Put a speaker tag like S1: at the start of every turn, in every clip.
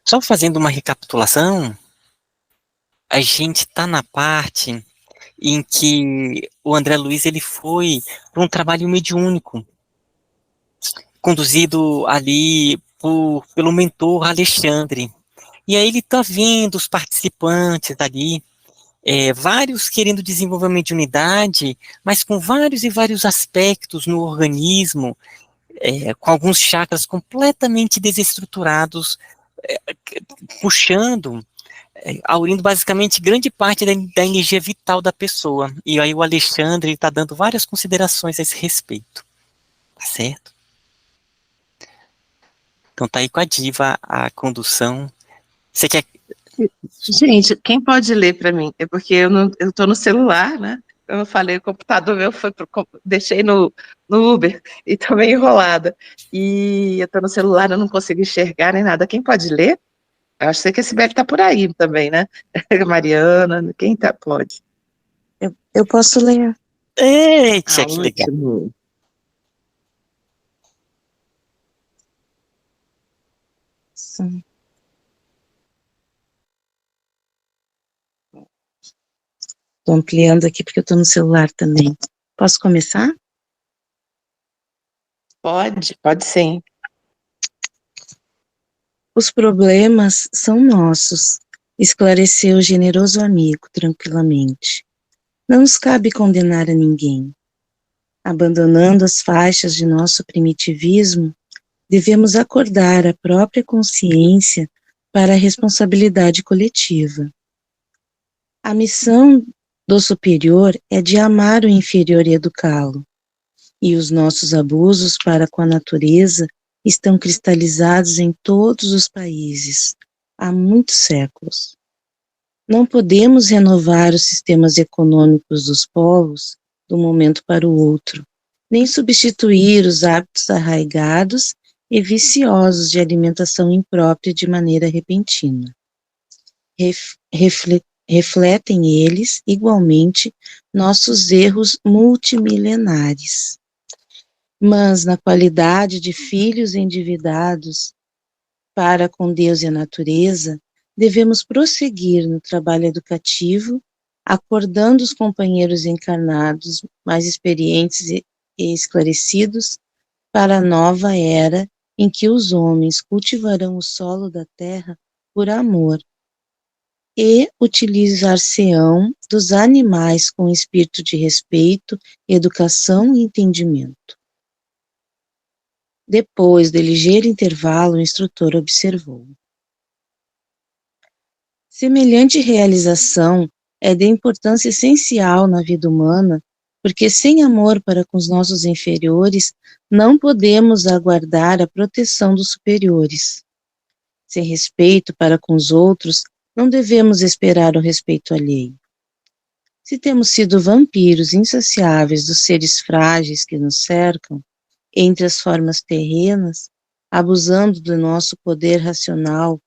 S1: Só fazendo uma recapitulação, a gente está na parte em que o André Luiz ele foi para um trabalho mediúnico, conduzido ali pelo mentor Alexandre. E aí ele está vendo os participantes ali, vários querendo desenvolver uma mediunidade, mas com vários e vários aspectos no organismo, com alguns chakras completamente desestruturados, puxando, aurindo basicamente grande parte da energia vital da pessoa. E aí o Alexandre está dando várias considerações a esse respeito, tá certo? Então tá aí com a diva a condução. Você quer...
S2: Gente, quem pode ler para mim? É porque eu tô no celular, né? Eu falei, o computador meu deixei no Uber e tô meio enrolada. E eu tô no celular, eu não consigo enxergar nem nada. Quem pode ler? Eu acho que a Sibeli tá por aí também, né? Mariana, quem tá, pode?
S3: Eu posso ler.
S1: Eita, que legal.
S2: Ótimo.
S3: Sim. Estou ampliando aqui porque eu estou no celular também. Posso começar?
S2: Pode sim.
S3: Os problemas são nossos, esclareceu o generoso amigo tranquilamente. Não nos cabe condenar a ninguém. Abandonando as faixas de nosso primitivismo, devemos acordar a própria consciência para a responsabilidade coletiva. A missão do superior é de amar o inferior e educá-lo. E os nossos abusos para com a natureza estão cristalizados em todos os países, há muitos séculos. Não podemos renovar os sistemas econômicos dos povos de um momento para o outro, nem substituir os hábitos arraigados e viciosos de alimentação imprópria de maneira repentina. Refletem eles, igualmente, nossos erros multimilenares. Mas, na qualidade de filhos endividados para com Deus e a natureza, devemos prosseguir no trabalho educativo, acordando os companheiros encarnados mais experientes e esclarecidos para a nova era em que os homens cultivarão o solo da terra por amor e utilizar-se-ão dos animais com espírito de respeito, educação e entendimento. Depois de ligeiro intervalo, o instrutor observou. Semelhante realização é de importância essencial na vida humana, porque sem amor para com os nossos inferiores, não podemos aguardar a proteção dos superiores. Sem respeito para com os outros, não devemos esperar o respeito alheio. Se temos sido vampiros insaciáveis dos seres frágeis que nos cercam, entre as formas terrenas, abusando do nosso poder racional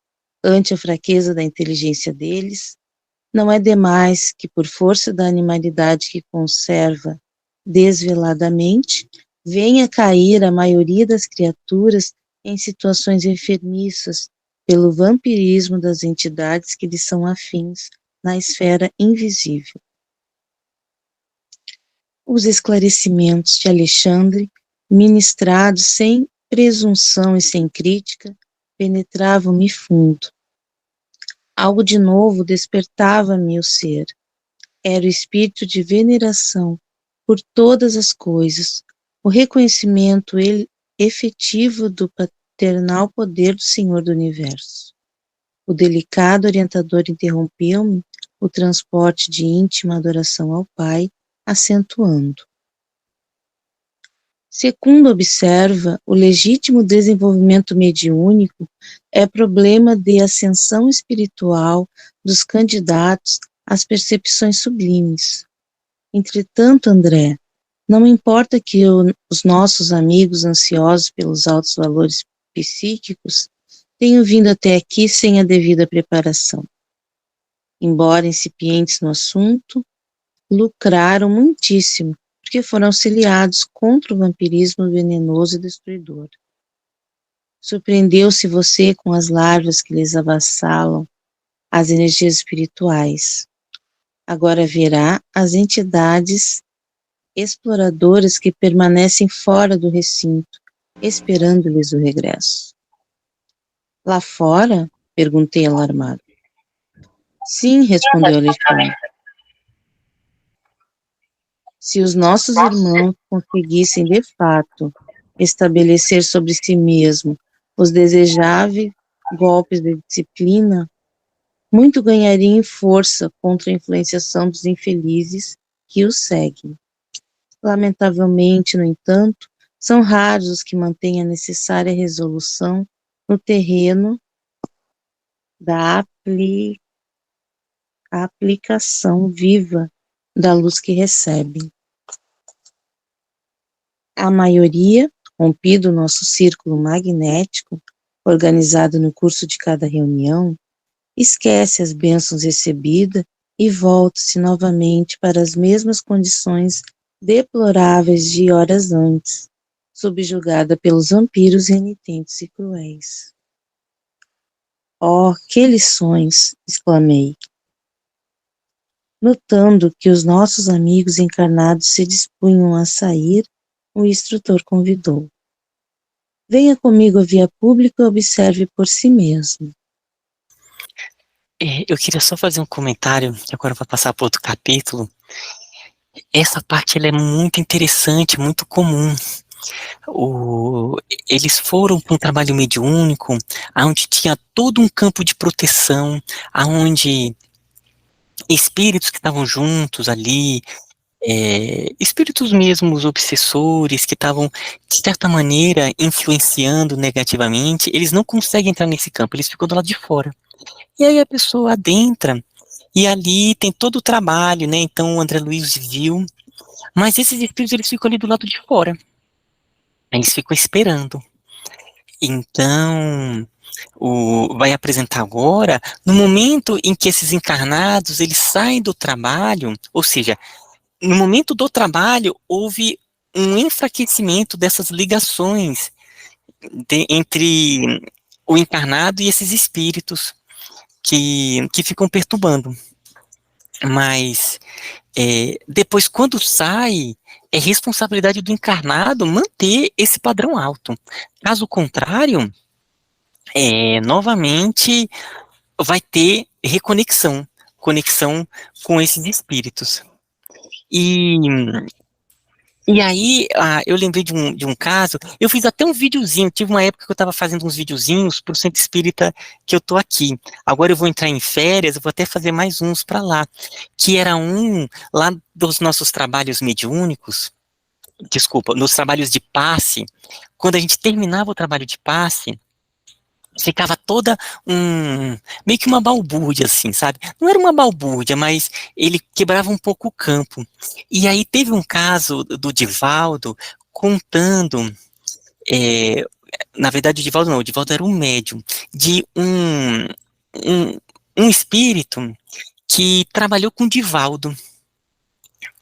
S3: ante a fraqueza da inteligência deles, não é demais que, por força da animalidade que conserva desveladamente, venha cair a maioria das criaturas em situações enfermiças pelo vampirismo das entidades que lhes são afins na esfera invisível. Os esclarecimentos de Alexandre, ministrados sem presunção e sem crítica, penetravam-me fundo. Algo de novo despertava-me o ser. Era o espírito de veneração por todas as coisas, o reconhecimento efetivo do paternal poder do Senhor do Universo. O delicado orientador interrompeu-me o transporte de íntima adoração ao Pai, acentuando. Segundo observa, o legítimo desenvolvimento mediúnico é problema de ascensão espiritual dos candidatos às percepções sublimes. Entretanto, André, não importa que os nossos amigos ansiosos pelos altos valores psíquicos tenham vindo até aqui sem a devida preparação. Embora incipientes no assunto, lucraram muitíssimo, porque foram auxiliados contra o vampirismo venenoso e destruidor. Surpreendeu-se você com as larvas que lhes avassalam as energias espirituais. Agora verá as entidades exploradoras que permanecem fora do recinto, esperando-lhes o regresso. Lá fora? Perguntei alarmado. Sim, respondeu Alexandre. Se os nossos irmãos conseguissem, de fato, estabelecer sobre si mesmo os desejáveis golpes de disciplina, muito ganhariam em força contra a influenciação dos infelizes que os seguem. Lamentavelmente, no entanto, são raros os que mantêm a necessária resolução no terreno da aplicação viva da luz que recebem. A maioria, rompido o nosso círculo magnético, organizado no curso de cada reunião, esquece as bênçãos recebidas e volta-se novamente para as mesmas condições deploráveis de horas antes, subjugada pelos vampiros renitentes e cruéis. Oh, que lições! Exclamei, notando que os nossos amigos encarnados se dispunham a sair. O instrutor convidou. Venha comigo à via pública e observe por si mesmo.
S1: Eu queria só fazer um comentário, que agora vai passar para outro capítulo. Essa parte ela é muito interessante, muito comum. Eles foram para um trabalho mediúnico, onde tinha todo um campo de proteção, onde espíritos que estavam juntos ali, espíritos mesmos obsessores que estavam, de certa maneira, influenciando negativamente, eles não conseguem entrar nesse campo, eles ficam do lado de fora. E aí a pessoa adentra, e ali tem todo o trabalho, né? Então o André Luiz viu, mas esses espíritos eles ficam ali do lado de fora, eles ficam esperando. Então, vai apresentar agora, no momento em que esses encarnados eles saem do trabalho, ou seja, no momento do trabalho, houve um enfraquecimento dessas ligações entre o encarnado e esses espíritos que ficam perturbando. Mas, depois, quando sai, é responsabilidade do encarnado manter esse padrão alto. Caso contrário, novamente vai ter conexão com esses espíritos. E aí, eu lembrei de um caso, eu fiz até um videozinho, tive uma época que eu estava fazendo uns videozinhos para o Centro Espírita que eu tô aqui. Agora eu vou entrar em férias, eu vou até fazer mais uns para lá, que era um lá dos nossos trabalhos mediúnicos, desculpa, nos trabalhos de passe, quando a gente terminava o trabalho de passe, ficava toda meio que uma balbúrdia, assim, sabe? Não era uma balbúrdia, mas ele quebrava um pouco o campo. E aí teve um caso do Divaldo contando, na verdade o Divaldo não, o Divaldo era um médium, de um, um espírito que trabalhou com o Divaldo.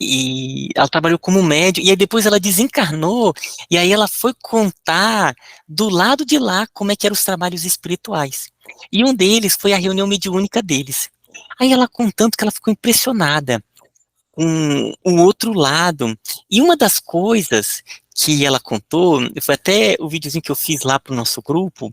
S1: E ela trabalhou como médium, e aí depois ela desencarnou, e aí ela foi contar do lado de lá como é que eram os trabalhos espirituais. E um deles foi a reunião mediúnica deles. Aí ela contando que ela ficou impressionada com o outro lado. E uma das coisas que ela contou, foi até o videozinho que eu fiz lá pro nosso grupo,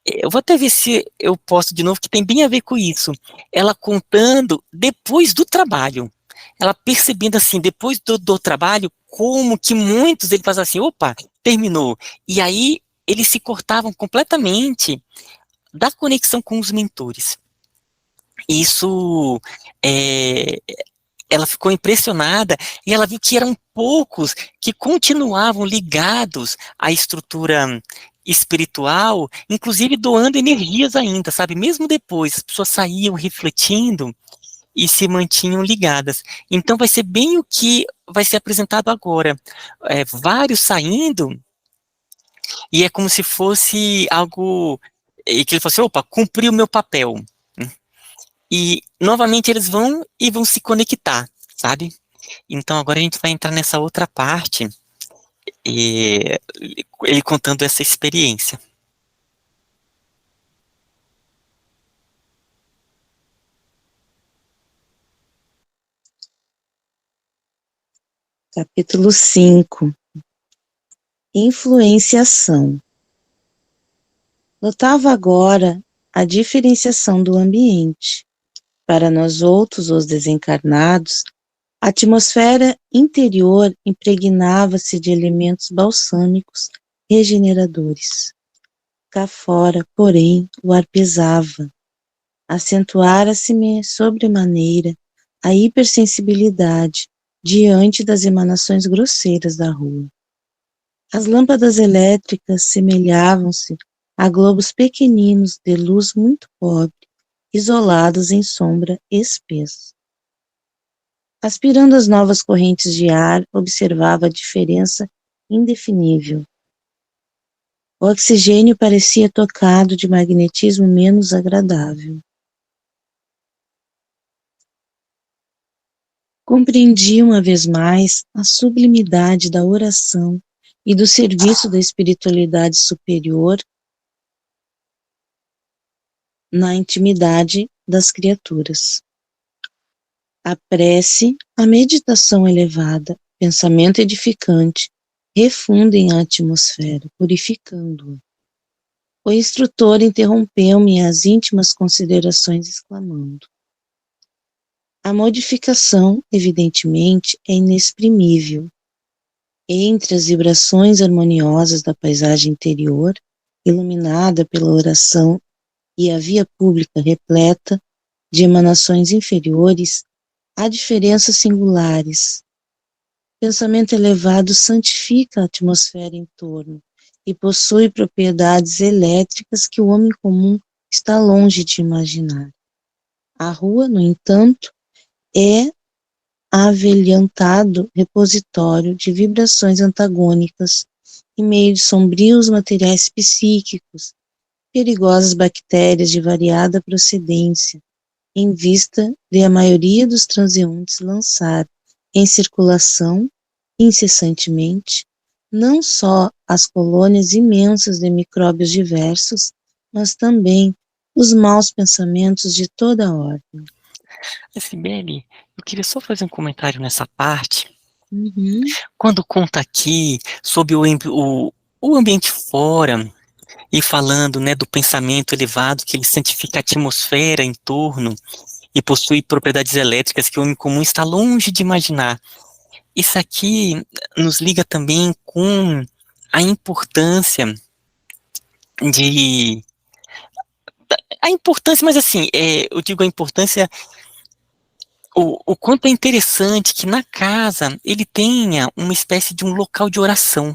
S1: eu vou até ver se eu posto de novo, que tem bem a ver com isso. Ela contando depois do trabalho. Ela percebendo assim, depois do trabalho, como que muitos ele fazem assim, opa, terminou. E aí eles se cortavam completamente da conexão com os mentores. Isso, ela ficou impressionada e ela viu que eram poucos que continuavam ligados à estrutura espiritual, inclusive doando energias ainda, sabe? Mesmo depois, as pessoas saíam refletindo e se mantinham ligadas. Então vai ser bem o que vai ser apresentado agora. Vários saindo, e é como se fosse algo, e que ele fosse, opa, cumpri o meu papel. E novamente eles vão se conectar, sabe? Então agora a gente vai entrar nessa outra parte, ele contando essa experiência.
S3: Capítulo 5. Influenciação. Notava agora a diferenciação do ambiente. Para nós outros, os desencarnados, a atmosfera interior impregnava-se de elementos balsâmicos regeneradores. Cá fora, porém, o ar pesava. Acentuara-se-me sobremaneira a hipersensibilidade diante das emanações grosseiras da rua. As lâmpadas elétricas semelhavam-se a globos pequeninos de luz muito pobre, isolados em sombra espessa. Aspirando as novas correntes de ar, observava a diferença indefinível. O oxigênio parecia tocado de magnetismo menos agradável. Compreendi uma vez mais a sublimidade da oração e do serviço da espiritualidade superior na intimidade das criaturas. A prece, a meditação elevada, pensamento edificante, refundem a atmosfera, purificando-a. O instrutor interrompeu-me as íntimas considerações, exclamando: a modificação, evidentemente, é inexprimível. Entre as vibrações harmoniosas da paisagem interior, iluminada pela oração, e a via pública repleta de emanações inferiores, há diferenças singulares. O pensamento elevado santifica a atmosfera em torno e possui propriedades elétricas que o homem comum está longe de imaginar. A rua, no entanto, é avelhantado repositório de vibrações antagônicas em meio de sombrios materiais psíquicos, perigosas bactérias de variada procedência, em vista de a maioria dos transeuntes lançar em circulação, incessantemente, não só as colônias imensas de micróbios diversos, mas também os maus pensamentos de toda a ordem.
S1: Sibeli, eu queria só fazer um comentário nessa parte.
S3: Uhum.
S1: Quando conta aqui sobre o ambiente fora e falando, né, do pensamento elevado, que ele santifica a atmosfera em torno e possui propriedades elétricas que o homem comum está longe de imaginar. Isso aqui nos liga também com a importância de... A importância, mas assim, eu digo a importância... O quanto é interessante que na casa ele tenha uma espécie de um local de oração.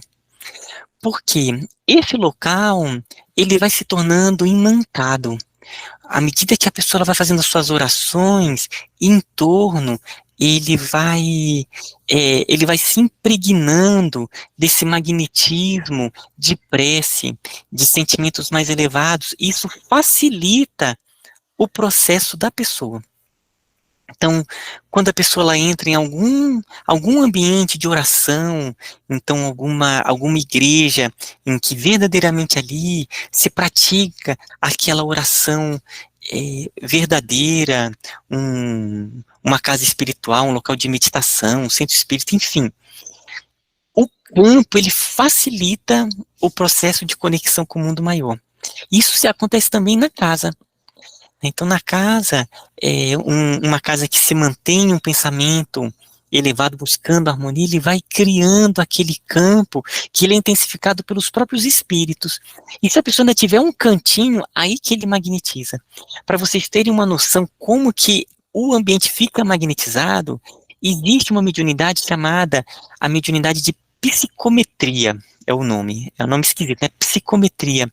S1: Porque esse local, ele vai se tornando imantado. À medida que a pessoa vai fazendo as suas orações, em torno, ele vai se impregnando desse magnetismo de prece, de sentimentos mais elevados. Isso facilita o processo da pessoa. Então, quando a pessoa ela entra em algum ambiente de oração, então alguma igreja em que verdadeiramente ali se pratica aquela oração verdadeira, uma casa espiritual, um local de meditação, um centro espírita, enfim. O campo, ele facilita o processo de conexão com o mundo maior. Isso se acontece também na casa. Então, na casa, uma casa que se mantém um pensamento elevado, buscando harmonia, ele vai criando aquele campo que ele é intensificado pelos próprios espíritos. E se a pessoa ainda tiver um cantinho, aí que ele magnetiza. Para vocês terem uma noção como que o ambiente fica magnetizado, existe uma mediunidade chamada a mediunidade de psicometria, é um nome esquisito, né? Psicometria.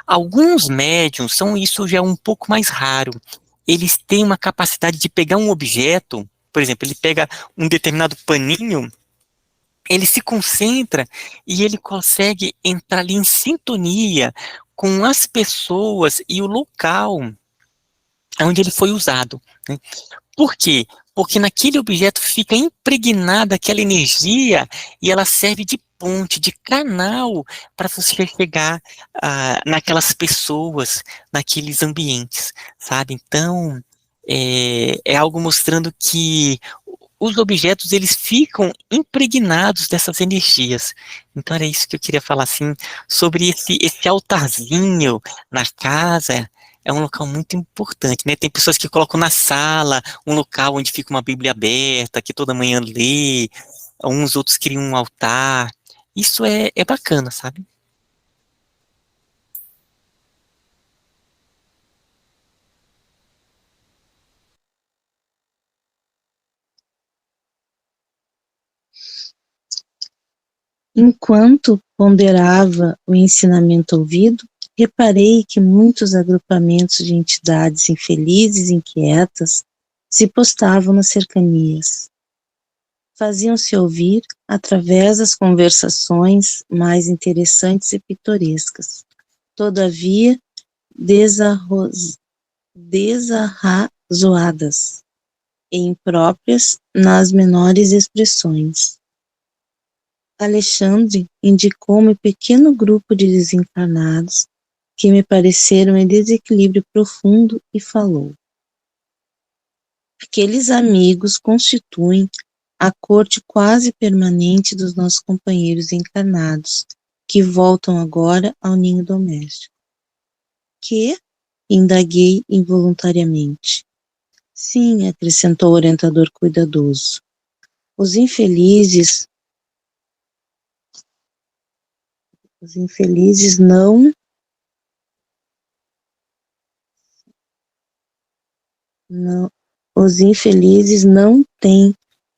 S1: Alguns médiums isso já é um pouco mais raro. Eles têm uma capacidade de pegar um objeto, por exemplo, ele pega um determinado paninho, ele se concentra e ele consegue entrar ali em sintonia com as pessoas e o local onde ele foi usado, né? Por quê? Porque naquele objeto fica impregnada aquela energia e ela serve de ponte, de canal para você chegar naquelas pessoas, naqueles ambientes, sabe? Então, é algo mostrando que os objetos, eles ficam impregnados dessas energias. Então era isso que eu queria falar, assim, sobre esse altarzinho na casa. É um local muito importante, né? Tem pessoas que colocam na sala, um local onde fica uma Bíblia aberta, que toda manhã lê, uns outros criam um altar. Isso é bacana, sabe?
S3: Enquanto ponderava o ensinamento ouvido, reparei que muitos agrupamentos de entidades infelizes e inquietas se postavam nas cercanias. Faziam-se ouvir através das conversações mais interessantes e pitorescas, todavia desarrazoadas e impróprias nas menores expressões. Alexandre indicou-me pequeno grupo de desencarnados que me pareceram em desequilíbrio profundo e falou: aqueles amigos constituem a corte quase permanente dos nossos companheiros encarnados, que voltam agora ao ninho doméstico. Que? Indaguei involuntariamente. Sim, acrescentou o orientador cuidadoso. Os infelizes não, os infelizes não têm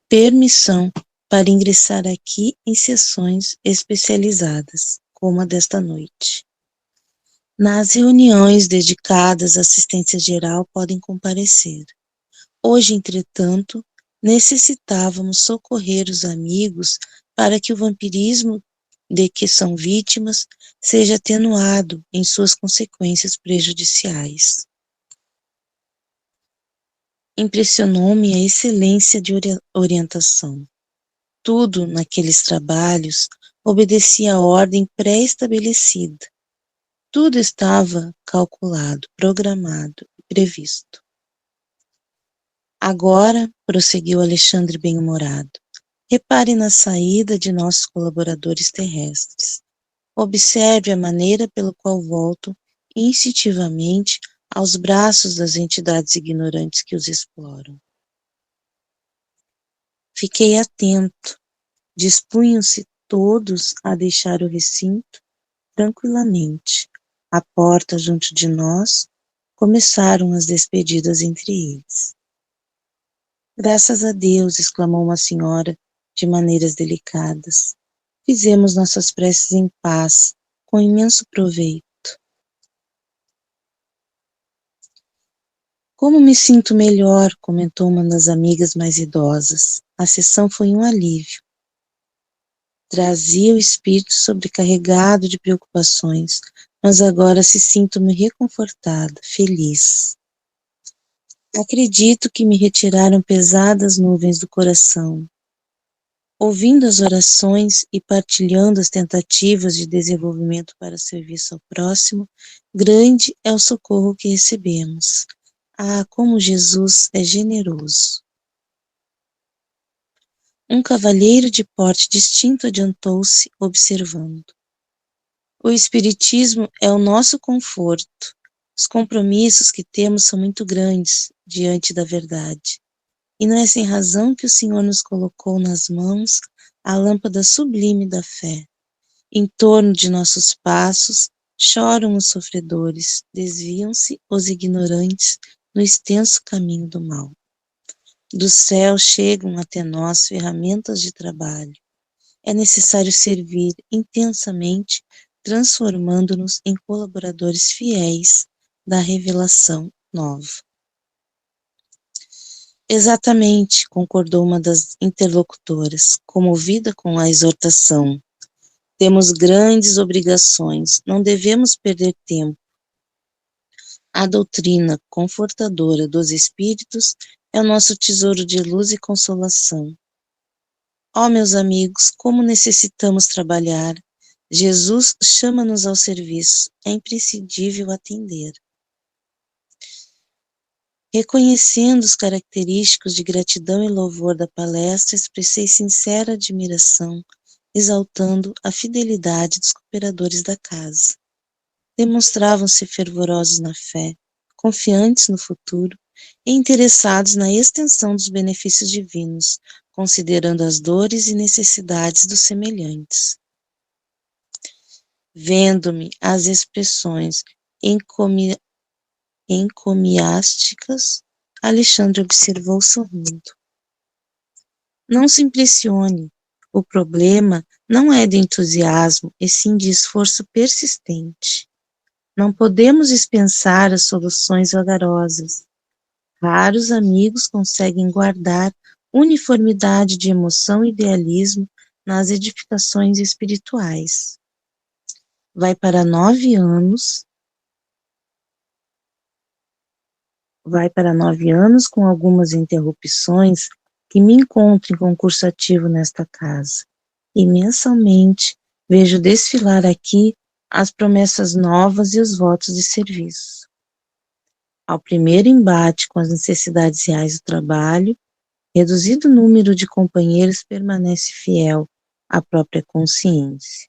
S3: permissão para ingressar aqui em sessões especializadas, como a desta noite. Nas reuniões dedicadas à assistência geral podem comparecer. Hoje, entretanto, necessitávamos socorrer os amigos para que o vampirismo de que são vítimas seja atenuado em suas consequências prejudiciais. Impressionou-me a excelência de orientação. Tudo naqueles trabalhos obedecia à ordem pré-estabelecida. Tudo estava calculado, programado e previsto. Agora, prosseguiu Alexandre bem-humorado, repare na saída de nossos colaboradores terrestres. Observe a maneira pela qual voltam instintivamente aos braços das entidades ignorantes que os exploram. Fiquei atento. Dispunham-se todos a deixar o recinto tranquilamente. À porta junto de nós, começaram as despedidas entre eles. Graças a Deus, exclamou uma senhora de maneiras delicadas. Fizemos nossas preces em paz, com imenso proveito. Como me sinto melhor, comentou uma das amigas mais idosas. A sessão foi um alívio. Trazia o espírito sobrecarregado de preocupações, mas agora se sinto-me reconfortada, feliz. Acredito que me retiraram pesadas nuvens do coração. Ouvindo as orações e partilhando as tentativas de desenvolvimento para serviço ao próximo, grande é o socorro que recebemos. Ah, como Jesus é generoso! Um cavalheiro de porte distinto adiantou-se, observando. O espiritismo é o nosso conforto. Os compromissos que temos são muito grandes diante da verdade. E não é sem razão que o Senhor nos colocou nas mãos a lâmpada sublime da fé. Em torno de nossos passos choram os sofredores, desviam-se os ignorantes no extenso caminho do mal. Do céu chegam até nós ferramentas de trabalho. É necessário servir intensamente, transformando-nos em colaboradores fiéis da revelação nova. Exatamente, concordou uma das interlocutoras, comovida com a exortação. Temos grandes obrigações, não devemos perder tempo. A doutrina confortadora dos espíritos é o nosso tesouro de luz e consolação. Ó, meus amigos, como necessitamos trabalhar. Jesus chama-nos ao serviço, é imprescindível atender. Reconhecendo os característicos de gratidão e louvor da palestra, expressei sincera admiração, exaltando a fidelidade dos cooperadores da casa. Demonstravam-se fervorosos na fé, confiantes no futuro e interessados na extensão dos benefícios divinos, considerando as dores e necessidades dos semelhantes. Vendo-me as expressões encomiásticas, Alexandre observou sorrindo. Não se impressione, o problema não é de entusiasmo, e sim de esforço persistente. Não podemos dispensar as soluções vagarosas. Raros amigos conseguem guardar uniformidade de emoção e idealismo nas edificações espirituais. Vai para 9 anos com algumas interrupções que me encontro em concurso ativo nesta casa. E mensalmente vejo desfilar aqui as promessas novas e os votos de serviço. Ao primeiro embate com as necessidades reais do trabalho, reduzido número de companheiros permanece fiel à própria consciência.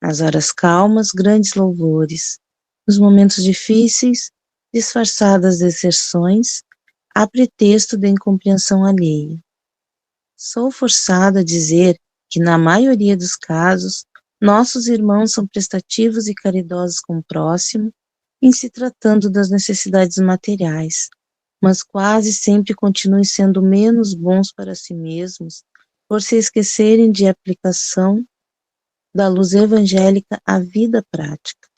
S3: Nas horas calmas, grandes louvores. Nos momentos difíceis, disfarçadas deserções, a pretexto da incompreensão alheia. Sou forçada a dizer que, na maioria dos casos, nossos irmãos são prestativos e caridosos com o próximo, em se tratando das necessidades materiais, mas quase sempre continuam sendo menos bons para si mesmos, por se esquecerem de aplicação da luz evangélica à vida prática.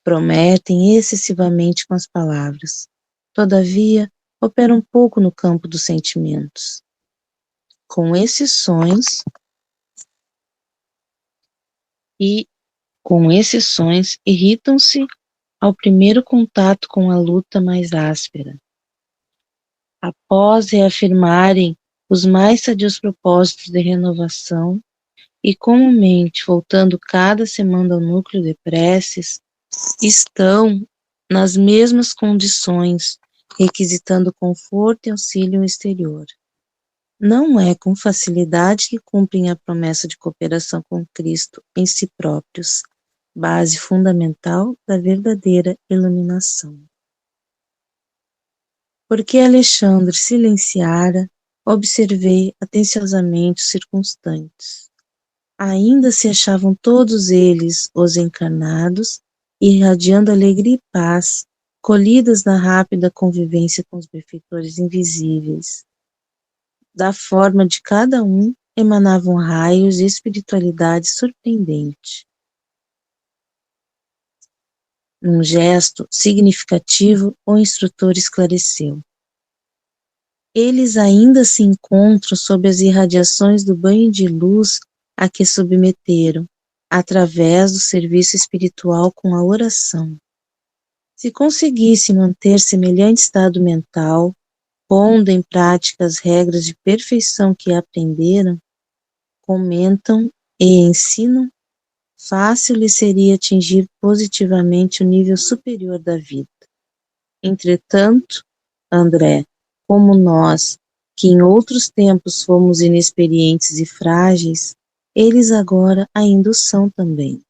S3: Prometem excessivamente com as palavras, todavia operam pouco no campo dos sentimentos. Com exceções, irritam-se ao primeiro contato com a luta mais áspera. Após reafirmarem os mais sadios propósitos de renovação, e comumente voltando cada semana ao núcleo de preces, estão nas mesmas condições, requisitando conforto e auxílio exterior. Não é com facilidade que cumprem a promessa de cooperação com Cristo em si próprios, base fundamental da verdadeira iluminação. Porque Alexandre silenciara, observei atenciosamente os circunstantes. Ainda se achavam todos eles, os encarnados, irradiando alegria e paz, colhidas na rápida convivência com os benfeitores invisíveis. Da forma de cada um emanavam raios de espiritualidade surpreendente. Num gesto significativo, o instrutor esclareceu. Eles ainda se encontram sob as irradiações do banho de luz a que submeteram, através do serviço espiritual com a oração. Se conseguisse manter semelhante estado mental, pondo em prática as regras de perfeição que aprenderam, comentam e ensinam, fácil lhe seria atingir positivamente o nível superior da vida. Entretanto, André, como nós, que em outros tempos fomos inexperientes e frágeis, eles agora ainda o são também.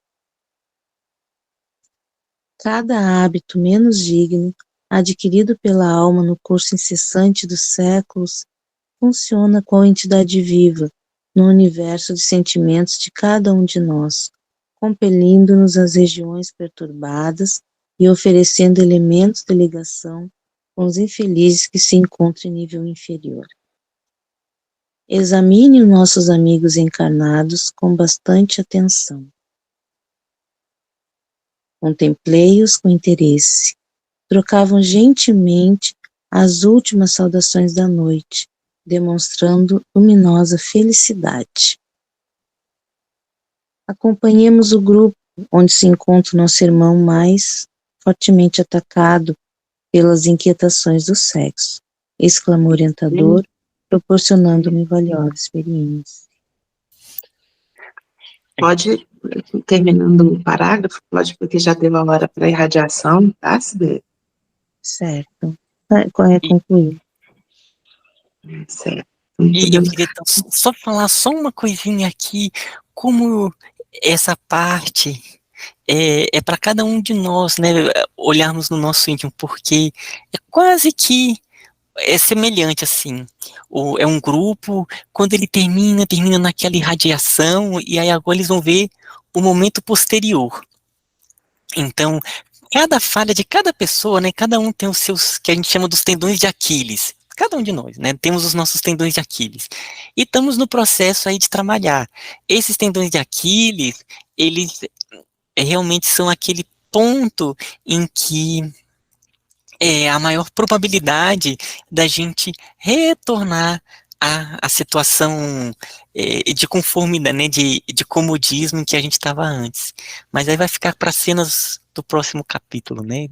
S3: Cada hábito menos digno, adquirido pela alma no curso incessante dos séculos, funciona com a entidade viva no universo de sentimentos de cada um de nós, compelindo-nos às regiões perturbadas e oferecendo elementos de ligação com os infelizes que se encontram em nível inferior. Examine os nossos amigos encarnados com bastante atenção. Contemplei-os com interesse. Trocavam gentilmente as últimas saudações da noite, demonstrando luminosa felicidade. Acompanhemos o grupo onde se encontra o nosso irmão mais fortemente atacado pelas inquietações do sexo, exclamou o orientador, proporcionando-me valiosa experiência.
S2: Pode, terminando o parágrafo, pode, porque já deu a hora para irradiação, tá, Sibeli?
S3: Certo. concluir.
S2: Certo.
S1: E eu queria então, só falar só uma coisinha aqui, como essa parte é para cada um de nós, né, olharmos no nosso íntimo, porque é quase que é semelhante, assim, é um grupo, quando ele termina naquela irradiação, e aí agora eles vão ver o momento posterior. Então, cada falha de cada pessoa, né, cada um tem os seus, que a gente chama dos tendões de Aquiles, cada um de nós, né, temos os nossos tendões de Aquiles, e estamos no processo aí de trabalhar. Esses tendões de Aquiles, eles realmente são aquele ponto em que a maior probabilidade da gente retornar à situação de conformidade, né, de comodismo em que a gente estava antes. Mas aí vai ficar para cenas do próximo capítulo, né?